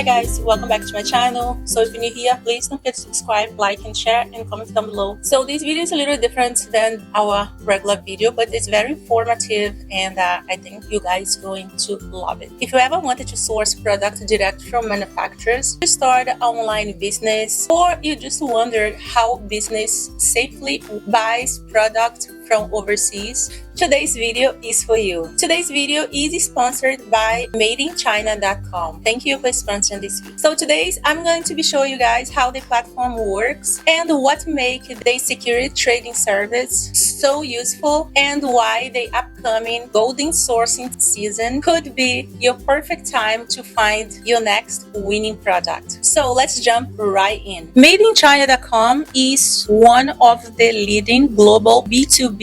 Hi guys, welcome back to my channel. So if you're new here, please don't forget to subscribe, like and share and comment down below. So this video is a little different than our regular video, but it's very informative and I think you guys are going to love it. If you ever wanted to source product direct from manufacturers, to start an online business, or you just wondered how business safely buys product from overseas, today's video is for you. Today's video is sponsored by madeinchina.com. Thank you for sponsoring this video. So today I'm going to be showing you guys how the platform works and what makes the security trading service so useful and why the upcoming golden sourcing season could be your perfect time to find your next winning product. So let's jump right in. Madeinchina.com is one of the leading global B2B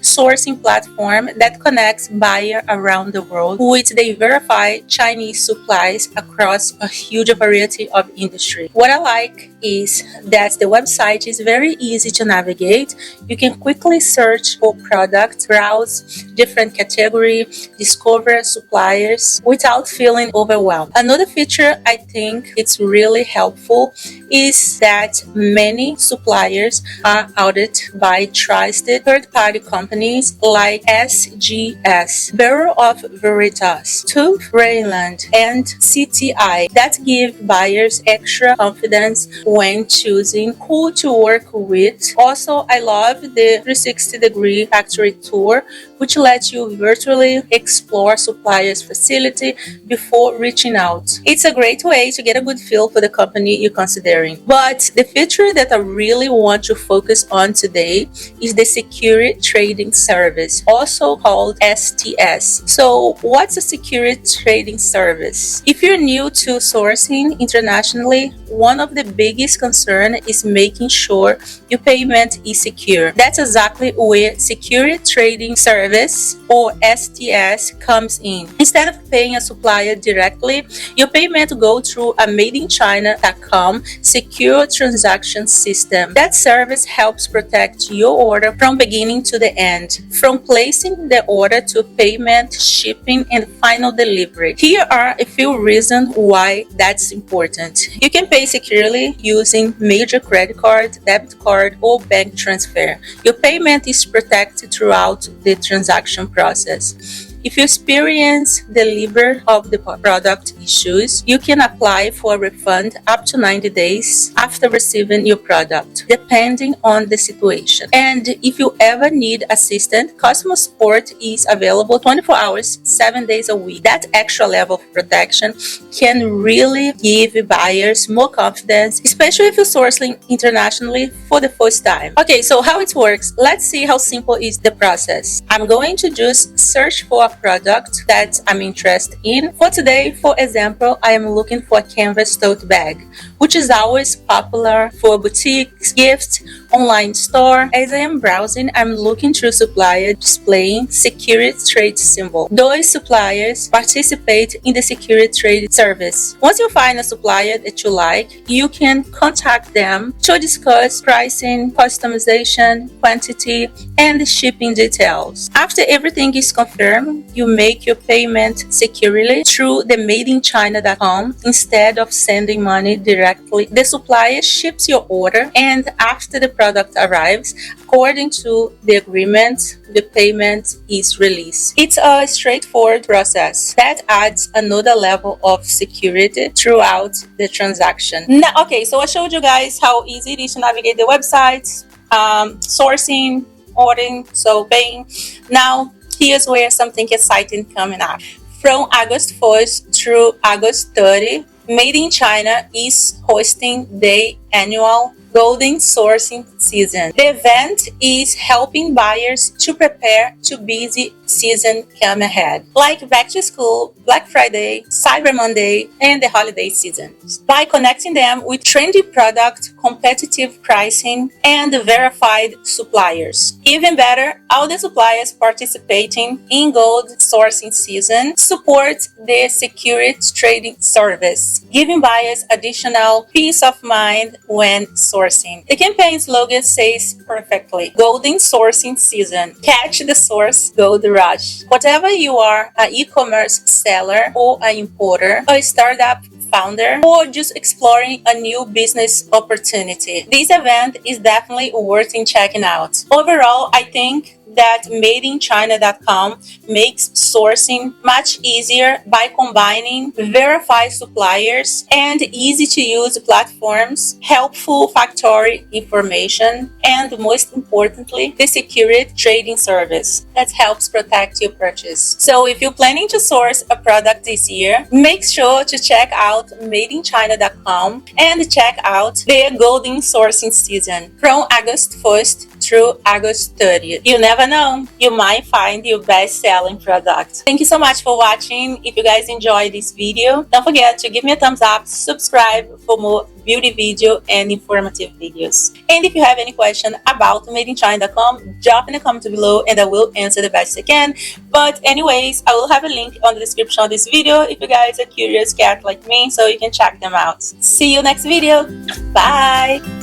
sourcing platform that connects buyers around the world with the verified Chinese supplies across a huge variety of industry. What I like is that the website is very easy to navigate. You can quickly search for products, browse different categories, discover suppliers without feeling overwhelmed. Another feature I think it's really helpful is that many suppliers are audited by trusted third-party companies like SGS, Bureau of Veritas, Tooth Rayland, and CTI that give buyers extra confidence when choosing who to work with. Also, I love the 360-degree factory tour, which lets you virtually explore suppliers' facility before reaching out. It's a great way to get a good feel for the company you're considering. But the feature that I really want to focus on today is the security trading service, also called STS. So what's a security trading service? If you're new to sourcing internationally, one of the biggest concerns is making sure your payment is secure. That's exactly where security trading service or STS comes in. Instead of paying a supplier directly, your payment goes through a madeinchina.com secure transaction system. That service helps protect your order from beginning to the end, from placing the order to payment, shipping, and final delivery. Here are a few reasons why that's important. You can pay securely using major credit card, debit card, or bank transfer. Your payment is protected throughout the transaction process. If you experience delivery of the product issues, you can apply for a refund up to 90 days after receiving your product, depending on the situation. And if you ever need assistance, customer support is available 24 hours, 7 days a week. That extra level of protection can really give buyers more confidence, especially if you're sourcing internationally for the first time. Okay, so how it works? Let's see how simple is the process. I'm going to just search for a product that I'm interested in. For today, for example, I am looking for a canvas tote bag, which is always popular for boutiques, gifts, online store. As I am browsing, I'm looking through supplier displaying security trade symbol. Those suppliers participate in the security trade service. Once you find a supplier that you like, you can contact them to discuss pricing, customization, quantity, and shipping details. After everything is confirmed, you make your payment securely through the madeinchina.com instead of sending money directly. The supplier ships your order, and after the product arrives, according to the agreement, the payment is released. It's a straightforward process that adds another level of security throughout the transaction. Now, okay, so I showed you guys how easy it is to navigate the website, sourcing, ordering, so paying. Now, here's where something exciting coming up. From August 1st through August 30, Made in China is hosting the annual Golden Sourcing Season. The event is helping buyers to prepare to busy season come ahead, like back to school, Black Friday, Cyber Monday, and the holiday season. By connecting them with trendy product, competitive pricing, and verified suppliers. Even better, all the suppliers participating in Gold Sourcing Season support the security trading service, giving buyers additional peace of mind when sourcing. The campaign slogan says perfectly, Golden Sourcing Season. Catch the source, gold rush. Whatever you are, an e-commerce seller or an importer, a startup founder or just exploring a new business opportunity. This event is definitely worth checking out. Overall, I think that madeinchina.com makes sourcing much easier by combining verified suppliers and easy to use platforms, helpful factory information, and most importantly, the security trading service that helps protect your purchase. So if you're planning to source a product this year, make sure to check out madeinchina.com and check out their golden sourcing season from August 1st through August 30th. You never know, you might find your best-selling product. Thank you so much for watching. If you guys enjoyed this video, don't forget to give me a thumbs up, subscribe for more beauty video and informative videos. And if you have any question about madeinchina.com, drop in the comment below and I will answer the best I can. But anyways, I will have a link on the description of this video if you guys are curious cat like me, so you can check them out. See you next video. Bye.